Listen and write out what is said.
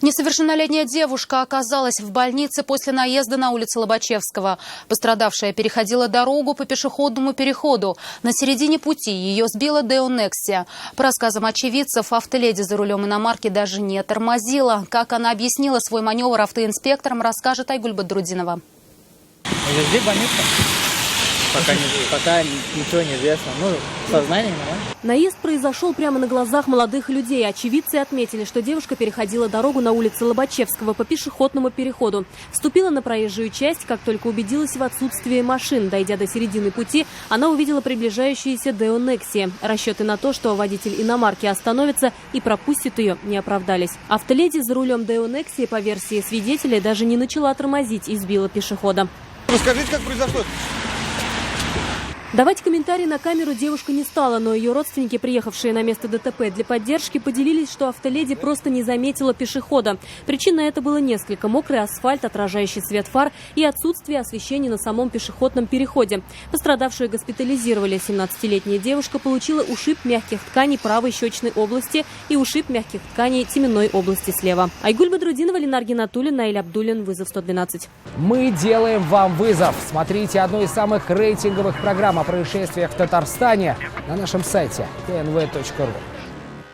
Несовершеннолетняя девушка оказалась в больнице после наезда на улице Лобачевского. Пострадавшая переходила дорогу по пешеходному переходу. На середине пути ее сбила Део Нексия. По рассказам очевидцев, автоледи за рулем иномарки даже не тормозила. Как она объяснила свой маневр автоинспекторам, расскажет Айгуль Бадрудинова. Здесь больница. Пока ничего не известно. Сознание нормально. Наезд произошел прямо на глазах молодых людей. Очевидцы отметили, что девушка переходила дорогу на улице Лобачевского по пешеходному переходу. Вступила на проезжую часть, как только убедилась в отсутствии машин. Дойдя до середины пути, она увидела приближающиеся Део Нексия. Расчеты на то, что водитель иномарки остановится и пропустит ее, не оправдались. Автоледи за рулем Део Нексия, по версии свидетелей, даже не начала тормозить и сбила пешехода. Расскажите, как произошло? Давать комментарии на камеру девушка не стала, но ее родственники, приехавшие на место ДТП для поддержки, поделились, что автоледи просто не заметила пешехода. Причин на это было несколько: мокрый асфальт, отражающий свет фар и отсутствие освещения на самом пешеходном переходе. Пострадавшую госпитализировали. 17-летняя девушка получила ушиб мягких тканей правой щечной области и ушиб мягких тканей теменной области слева. Айгуль Бадрудинова, Ленар Гинатуллин, Наиль Абдуллин. Вызов 112. Мы делаем вам вызов. Смотрите одну из самых рейтинговых программ о происшествиях в Татарстане на нашем сайте tnv.ru.